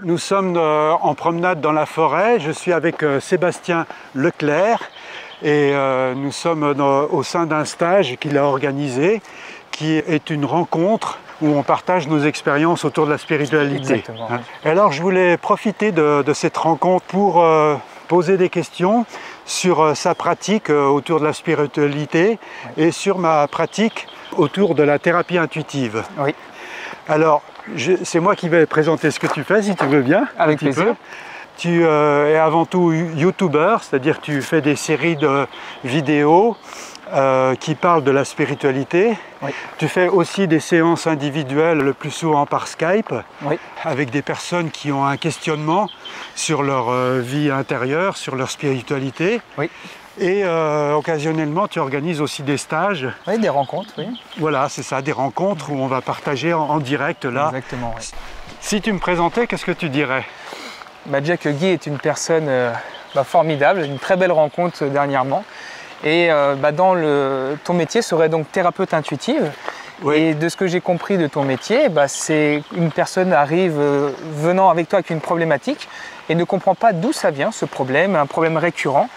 Nous sommes en promenade dans la forêt. Je suis avec Sébastien Leclerc et nous sommes au sein d'un stage qu'il a organisé, qui est une rencontre où on partage nos expériences autour de la spiritualité. Exactement. Et alors je voulais profiter de cette rencontre pour poser des questions sur sa pratique autour de la spiritualité et sur ma pratique autour de la thérapie intuitive. Oui. Alors, c'est moi qui vais présenter ce que tu fais, si tu veux bien. Avec plaisir. Tu es avant tout YouTuber, c'est-à-dire que tu fais des séries de vidéos qui parlent de la spiritualité. Oui. Tu fais aussi des séances individuelles, le plus souvent par Skype, Oui. avec des personnes qui ont un questionnement sur leur vie intérieure, sur leur spiritualité. Oui. Et occasionnellement, tu organises aussi des stages. Oui, des rencontres, oui. Voilà, c'est ça, des rencontres où on va partager en direct là. Exactement, oui. Si tu me présentais, qu'est-ce que tu dirais? Jack Guy est une personne formidable, une très belle rencontre dernièrement. Et ton métier serait donc thérapeute intuitive. Oui. Et de ce que j'ai compris de ton métier, c'est une personne arrive venant avec toi avec une problématique et ne comprend pas d'où ça vient ce problème, un problème récurrent.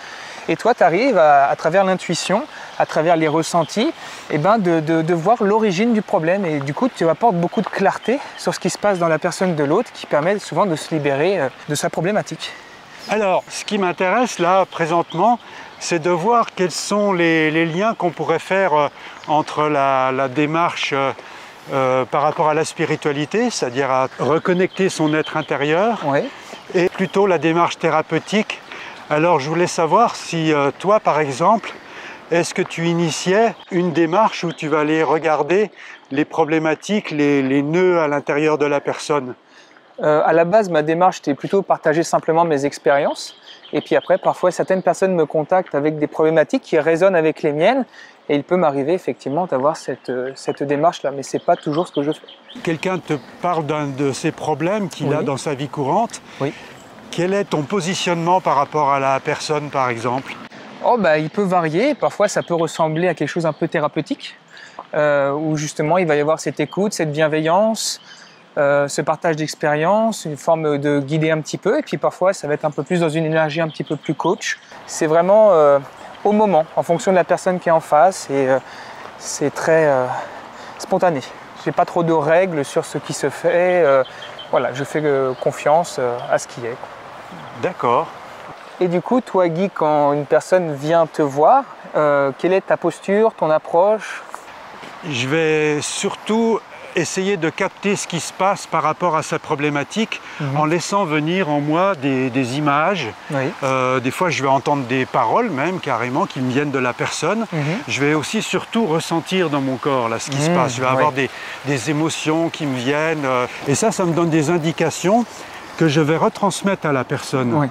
Et toi, tu arrives à travers l'intuition, à travers les ressentis, de voir l'origine du problème. Et du coup, tu apportes beaucoup de clarté sur ce qui se passe dans la personne de l'autre, qui permet souvent de se libérer de sa problématique. Alors, ce qui m'intéresse là, présentement, c'est de voir quels sont les liens qu'on pourrait faire entre la démarche par rapport à la spiritualité, c'est-à-dire à reconnecter son être intérieur, oui. Et plutôt la démarche thérapeutique. Alors, je voulais savoir si toi, par exemple, est-ce que tu initiais une démarche où tu vas aller regarder les problématiques, les nœuds à l'intérieur de la personne? À la base, ma démarche était plutôt partager simplement mes expériences. Et puis après, parfois, certaines personnes me contactent avec des problématiques qui résonnent avec les miennes. Et il peut m'arriver effectivement d'avoir cette démarche-là, mais ce n'est pas toujours ce que je fais. Quelqu'un te parle d'un de ces problèmes qu'il a dans sa vie courante. Oui. Quel est ton positionnement par rapport à la personne, par exemple? Il peut varier. Parfois, ça peut ressembler à quelque chose un peu thérapeutique, où justement, il va y avoir cette écoute, cette bienveillance, ce partage d'expérience, une forme de guider un petit peu. Et puis parfois, ça va être un peu plus dans une énergie un petit peu plus coach. C'est vraiment au moment, en fonction de la personne qui est en face. Et c'est très spontané. Je n'ai pas trop de règles sur ce qui se fait. Voilà, je fais confiance à ce qui est. D'accord. Et du coup, toi Guy, quand une personne vient te voir, quelle est ta posture, ton approche? Je vais surtout essayer de capter ce qui se passe par rapport à sa problématique en laissant venir en moi des images. Oui. Des fois, je vais entendre des paroles même carrément qui me viennent de la personne. Je vais aussi surtout ressentir dans mon corps là, ce qui se passe. Je vais avoir des émotions qui me viennent. Et ça me donne des indications que je vais retransmettre à la personne. Oui.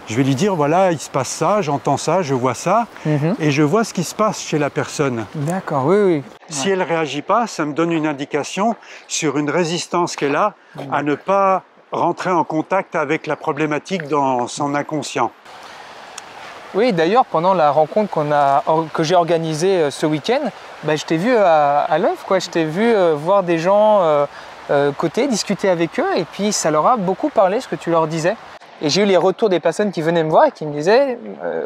Je vais lui dire, voilà, il se passe ça, j'entends ça, je vois ça, et je vois ce qui se passe chez la personne. D'accord, oui. Si elle ne réagit pas, ça me donne une indication sur une résistance qu'elle a à ne pas rentrer en contact avec la problématique dans son inconscient. Oui, d'ailleurs, pendant la rencontre que j'ai organisée ce week-end, je t'ai vu à l'œuvre, quoi. Je t'ai vu voir des gens côté, discuter avec eux, et puis ça leur a beaucoup parlé, ce que tu leur disais. Et j'ai eu les retours des personnes qui venaient me voir et qui me disaient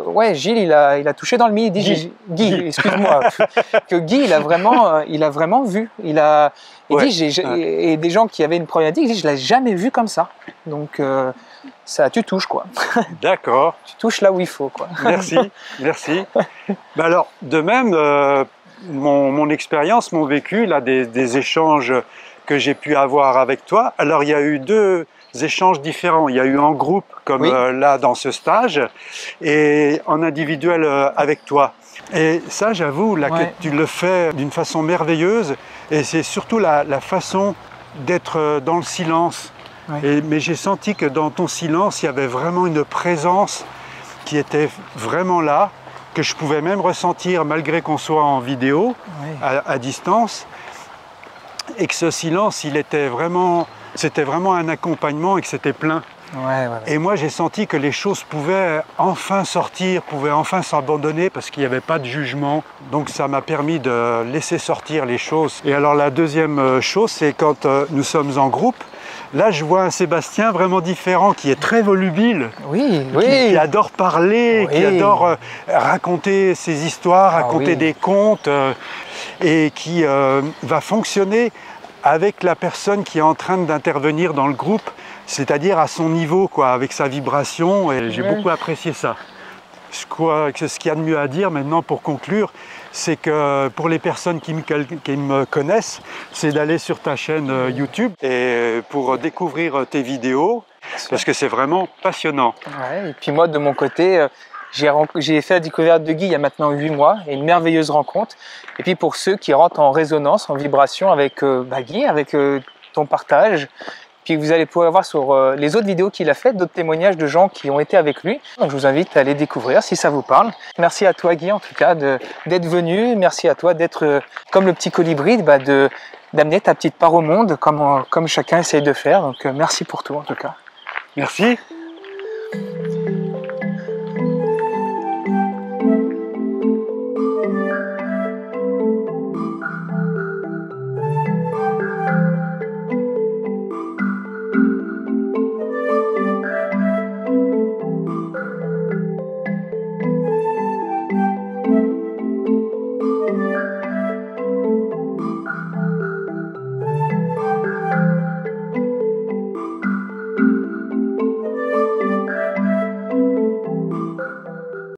ouais, Gilles, il a touché dans le mille. Guy, excuse-moi. Que Guy, il a vraiment vu. Et des gens qui avaient une problématique, il dit, je ne l'ai jamais vu comme ça. Donc, tu touches, quoi. D'accord. Tu touches là où il faut, quoi. Merci. Alors, de même, mon expérience, mon vécu, là, des échanges que j'ai pu avoir avec toi, alors il y a eu deux échanges différents. Il y a eu en groupe, comme là dans ce stage, et en individuel avec toi. Et ça, j'avoue, là, que tu le fais d'une façon merveilleuse, et c'est surtout la façon d'être dans le silence. Mais j'ai senti que dans ton silence, il y avait vraiment une présence qui était vraiment là, que je pouvais même ressentir malgré qu'on soit en vidéo, à distance, et que ce silence, c'était vraiment un accompagnement et que c'était plein. Et moi, j'ai senti que les choses pouvaient enfin sortir, pouvaient enfin s'abandonner parce qu'il n'y avait pas de jugement. Donc ça m'a permis de laisser sortir les choses. Et alors la deuxième chose, c'est quand nous sommes en groupe, là je vois un Sébastien vraiment différent, qui est très volubile, qui adore parler, qui adore raconter ses histoires, raconter des contes, et qui va fonctionner avec la personne qui est en train d'intervenir dans le groupe, c'est-à-dire à son niveau, quoi, avec sa vibration, et j'ai beaucoup apprécié ça. Ce qu'il y a de mieux à dire maintenant pour conclure, c'est que pour les personnes qui me connaissent, c'est d'aller sur ta chaîne YouTube et pour découvrir tes vidéos, parce que c'est vraiment passionnant. Et puis moi, de mon côté, j'ai fait la découverte de Guy il y a maintenant 8 mois, et une merveilleuse rencontre. Et puis pour ceux qui rentrent en résonance, en vibration avec Guy, avec ton partage, puis vous allez pouvoir voir sur les autres vidéos qu'il a faites, d'autres témoignages de gens qui ont été avec lui. Donc je vous invite à aller découvrir si ça vous parle. Merci à toi Guy en tout cas d'être venu, merci à toi d'être comme le petit colibri, d'amener ta petite part au monde comme chacun essaye de faire. Donc merci pour tout en tout cas. Merci.